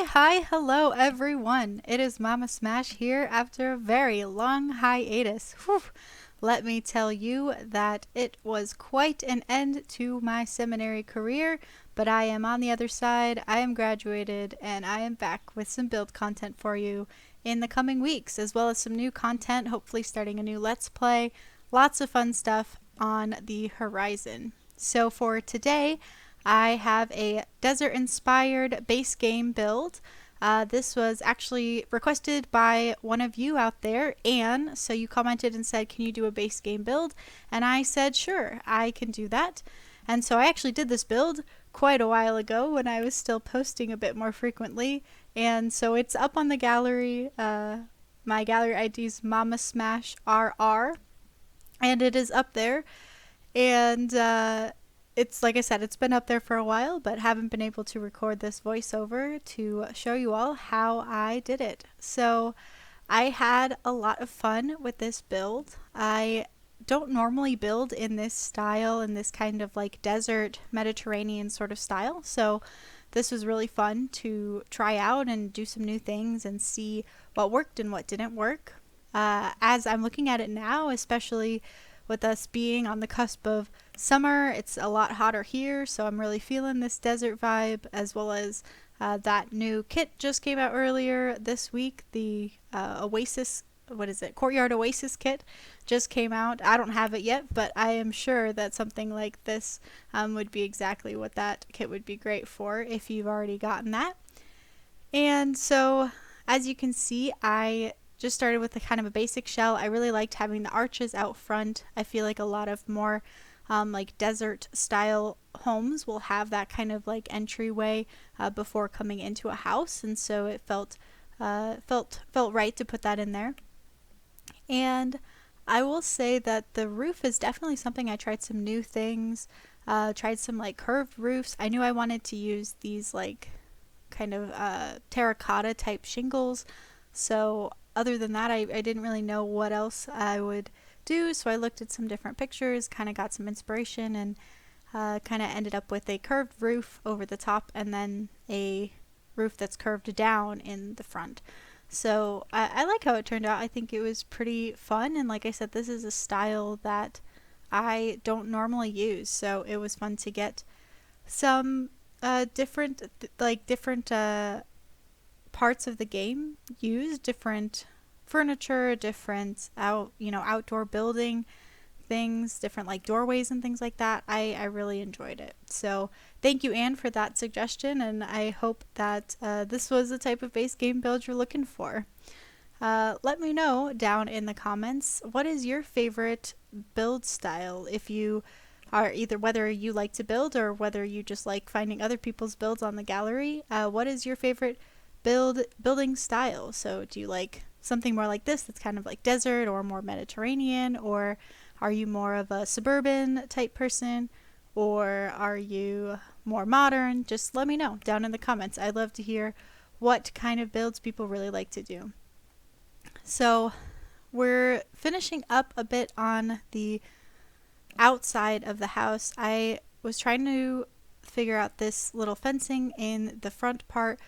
Hi, hello everyone. It is Mama Smash here after a very long hiatus. Whew. Let me tell you that it was quite an end to my seminary career, but I am on the other side. I am graduated and I am back with some build content for you in the coming weeks, as well as some new content, hopefully starting a new Let's Play. Lots of fun stuff on the horizon. So for today, I have a desert-inspired base game build. This was actually requested by one of you out there, Anne. So you commented and said, can you do a base game build? And I said, sure, I can do that. And so I actually did this build quite a while ago when I was still posting a bit more frequently. And so it's up on the gallery. My gallery ID is Mama Smash RR. And it is up there. And it's like I said, it's been up there for a while, but haven't been able to record this voiceover to show you all how I did it. So I had a lot of fun with this build. I don't normally build in this style, in this kind of like desert Mediterranean sort of style. So this was really fun to try out and do some new things and see what worked and what didn't work. As I'm looking at it now, especially with us being on the cusp of summer, it's a lot hotter here, so I'm really feeling this desert vibe, as well as that new kit just came out earlier this week. The Oasis, Courtyard Oasis kit just came out. I don't have it yet, but I am sure that something like this would be exactly what that kit would be great for if you've already gotten that. And so, as you can see, I just started with a kind of a basic shell. I really liked having the arches out front. I feel like a lot of more like desert style homes will have that kind of like entryway before coming into a house, and so it felt right to put that in there. And I will say that the roof is definitely something. I tried some new things, tried some like curved roofs. I knew I wanted to use these like kind of terracotta type shingles, so other than that, I didn't really know what else I would do, so I looked at some different pictures, kind of got some inspiration, and kind of ended up with a curved roof over the top and then a roof that's curved down in the front. So I like how it turned out. I think it was pretty fun, and like I said, this is a style that I don't normally use, so it was fun to get some different parts of the game used, different furniture, different outdoor building things, different like doorways and things like that. I really enjoyed it. So thank you, Anne, for that suggestion, and I hope that this was the type of base game build you're looking for. Let me know down in the comments, what is your favorite build style? If you are whether you like to build or whether you just like finding other people's builds on the gallery, what is your favorite building style? So do you like something more like this that's kind of like desert or more Mediterranean, or are you more of a suburban type person, or are you more modern? Just let me know down in the comments. I'd love to hear what kind of builds people really like to do. So we're finishing up a bit on the outside of the house. I was trying to figure out this little fencing in the front part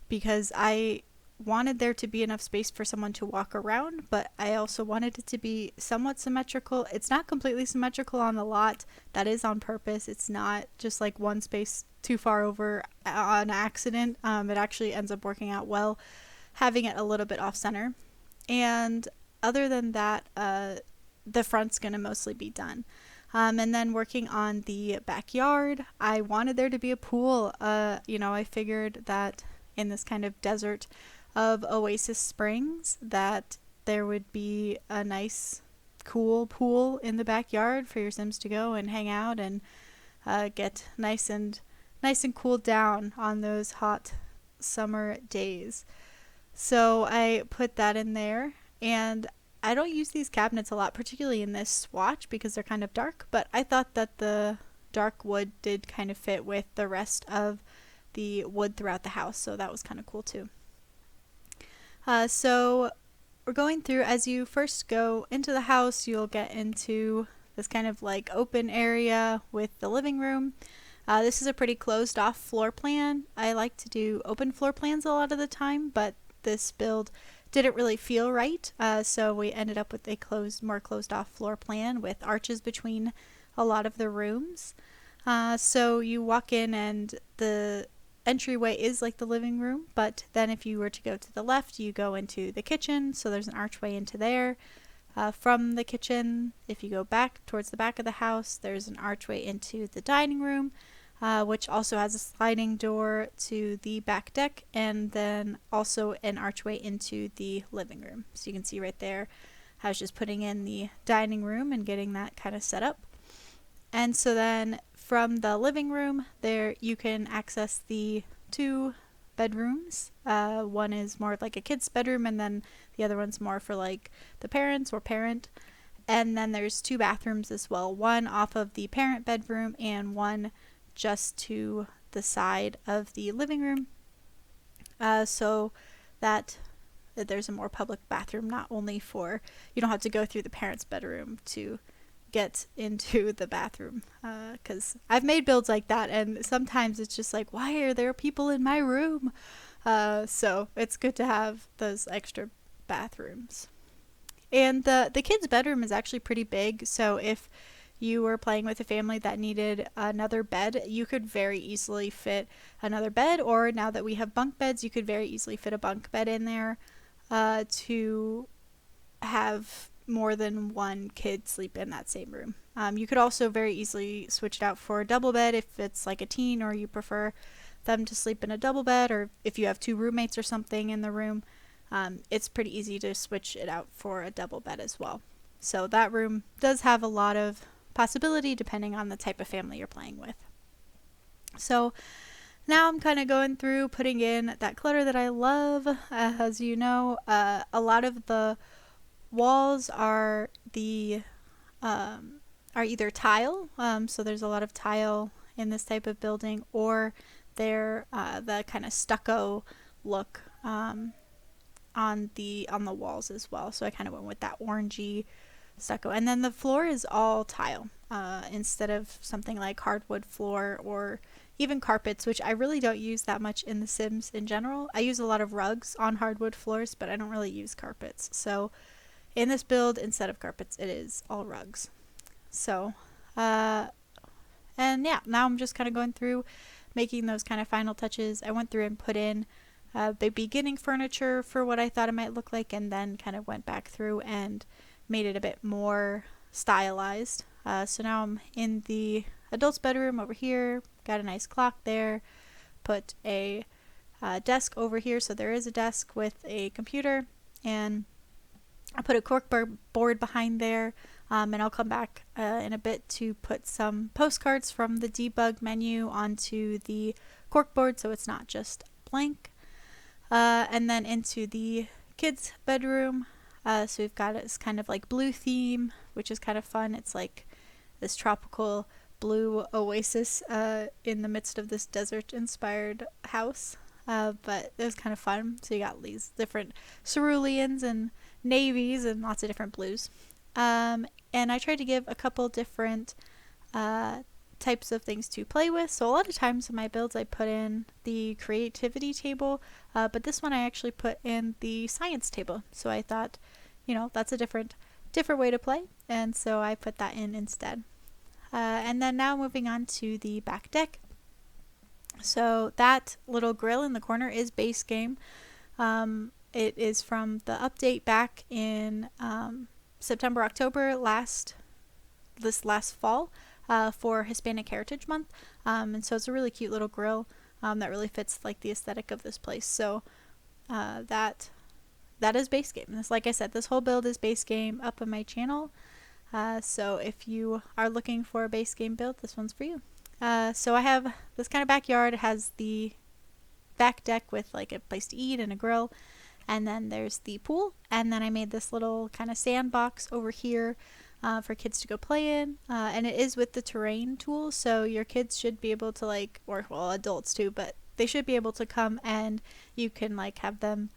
because I wanted there to be enough space for someone to walk around, but I also wanted it to be somewhat symmetrical. It's not completely symmetrical on the lot. That is on purpose. It's not just like one space too far over on accident. It actually ends up working out well, having it a little bit off center. And other than that, the front's going to mostly be done. And then working on the backyard, I wanted there to be a pool. I figured that in this kind of desert of Oasis Springs that there would be a nice cool pool in the backyard for your Sims to go and hang out and get nice and cooled down on those hot summer days. So I put that in there, and I don't use these cabinets a lot, particularly in this swatch because they're kind of dark, but I thought that the dark wood did kind of fit with the rest of the wood throughout the house, so that was kind of cool too. So we're going through, as you first go into the house, you'll get into this kind of like open area with the living room. This is a pretty closed off floor plan. I like to do open floor plans a lot of the time, but this build didn't really feel right. So we ended up with a more closed off floor plan with arches between a lot of the rooms. So you walk in and the entryway is like the living room, but then if you were to go to the left, you go into the kitchen. So there's an archway into there. From the kitchen, if you go back towards the back of the house, there's an archway into the dining room, which also has a sliding door to the back deck, and then also an archway into the living room. So you can see right there, I was just putting in the dining room and getting that kind of set up. And so then from the living room, there you can access the 2 bedrooms. One is more like a kid's bedroom, and then the other one's more for like the parents or parent. And then there's 2 bathrooms as well, one off of the parent bedroom and one just to the side of the living room, so that there's a more public bathroom, not only for, you don't have to go through the parent's bedroom to get into the bathroom, because I've made builds like that and sometimes it's just like, why are there people in my room? So it's good to have those extra bathrooms. And the kids' bedroom is actually pretty big, so if you were playing with a family that needed another bed, you could very easily fit another bed, or now that we have bunk beds, you could very easily fit a bunk bed in there to have more than one kid sleep in that same room. You could also very easily switch it out for a double bed if it's like a teen or you prefer them to sleep in a double bed, or if you have 2 roommates or something in the room, it's pretty easy to switch it out for a double bed as well. So that room does have a lot of possibility depending on the type of family you're playing with. So now I'm kind of going through putting in that clutter that I love. As you know, a lot of the walls are either tile, so there's a lot of tile in this type of building, or they're the kind of stucco look on the walls as well. So I kind of went with that orangey stucco, and then the floor is all tile instead of something like hardwood floor or even carpets, which I really don't use that much in The Sims in general. I use a lot of rugs on hardwood floors, but I don't really use carpets. So in this build, instead of carpets, it is all rugs. So and yeah, now I'm just kind of going through making those kind of final touches. I went through and put in the beginning furniture for what I thought it might look like, and then kind of went back through and made it a bit more stylized. So now I'm in the adult's bedroom over here, got a nice clock there, put a desk over here, so there is a desk with a computer, and I put a corkboard behind there, and I'll come back in a bit to put some postcards from the debug menu onto the corkboard so it's not just blank. And then into the kids' bedroom, so we've got this kind of like blue theme, which is kind of fun. It's like this tropical blue oasis in the midst of this desert-inspired house, but it was kind of fun. So you got these different ceruleans and navies and lots of different blues. And I tried to give a couple different types of things to play with. So a lot of times in my builds I put in the creativity table, but this one I actually put in the science table. So I thought, you know, that's a different way to play, and so I put that in instead. And then now moving on to the back deck. So that little grill in the corner is base game. It is from the update back in September, October this last fall for Hispanic Heritage Month. And so it's a really cute little grill that really fits like the aesthetic of this place. So that is base game. This, like I said, this whole build is base game up on my channel. So if you are looking for a base game build, this one's for you. So I have this kind of backyard. It has the back deck with like a place to eat and a grill. And then there's the pool. And then I made this little kind of sandbox over here for kids to go play in. And it is with the terrain tool. So your kids should be able to like, or well, adults too, but they should be able to come and you can like have them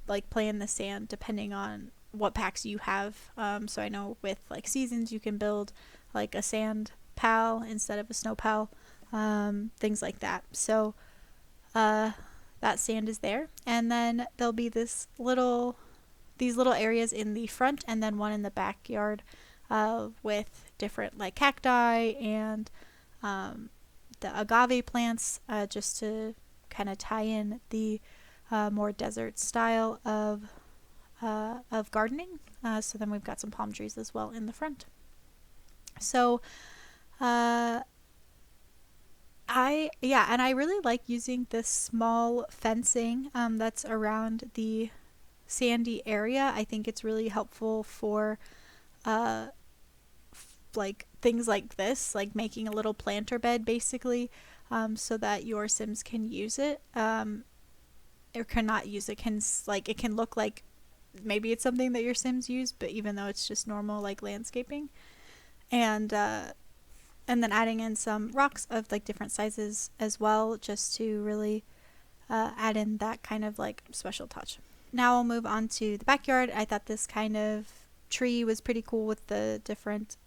like play in the sand depending on what packs you have. So I know with like seasons you can build like a sand pal instead of a snow pal, things like that. So that sand is there, and then there'll be these little areas in the front and then one in the backyard with different like cacti and the agave plants, just to kind of tie in the more desert style of gardening. So then we've got some palm trees as well in the front. So I really like using this small fencing that's around the sandy area. I think it's really helpful for like things like this, like making a little planter bed basically, so that your Sims can use it, or cannot use it. It can look like maybe it's something that your Sims use, but even though it's just normal like landscaping, and then adding in some rocks of like different sizes as well, just to really add in that kind of like special touch. Now I'll move on to the backyard. I thought this kind of tree was pretty cool with the different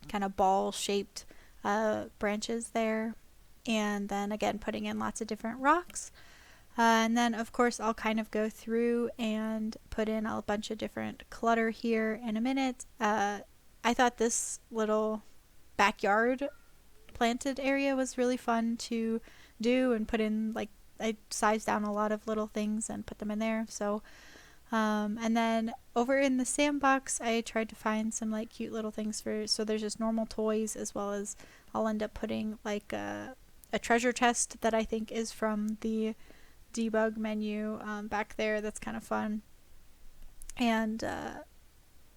kind of ball shaped branches there, and then again putting in lots of different rocks, and then of course I'll kind of go through and put in a bunch of different clutter here in a minute. I thought this little backyard planted area was really fun to do and put in, like I sized down a lot of little things and put them in there. So and then over in the sandbox I tried to find some like cute little things so there's just normal toys, as well as I'll end up putting like a treasure chest that I think is from the debug menu back there. That's kind of fun. And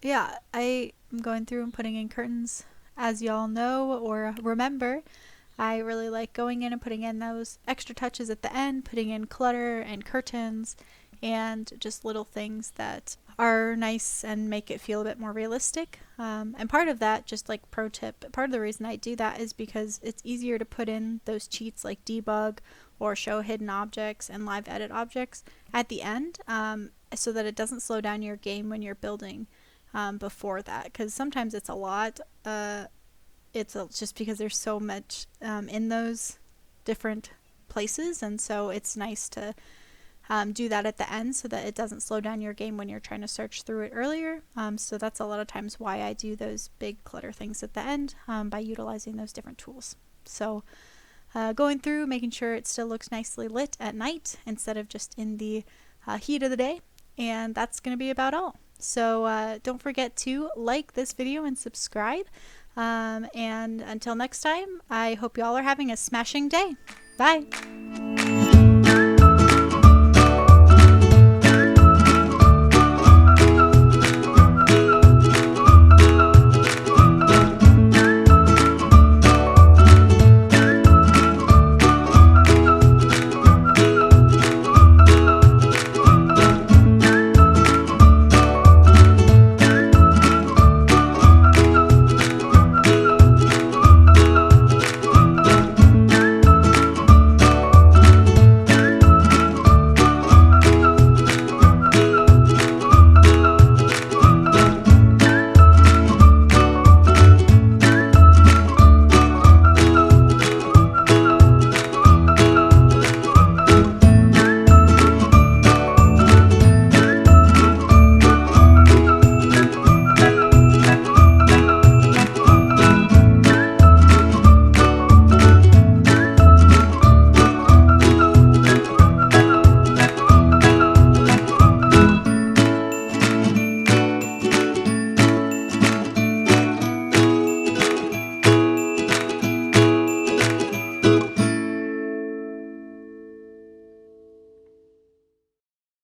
yeah, I am going through and putting in curtains. As y'all know or remember, I really like going in and putting in those extra touches at the end, putting in clutter and curtains and just little things that are nice and make it feel a bit more realistic. And part of that, just like pro tip, part of the reason I do that is because it's easier to put in those cheats like debug or show hidden objects and live edit objects at the end, so that it doesn't slow down your game when you're building before that, because sometimes it's a lot. It's just because there's so much in those different places, and so it's nice to do that at the end so that it doesn't slow down your game when you're trying to search through it earlier. So that's a lot of times why I do those big clutter things at the end, by utilizing those different tools. So going through, making sure it still looks nicely lit at night instead of just in the heat of the day, and that's going to be about all. So don't forget to like this video and subscribe. And until next time, I hope you all are having a smashing day. Bye!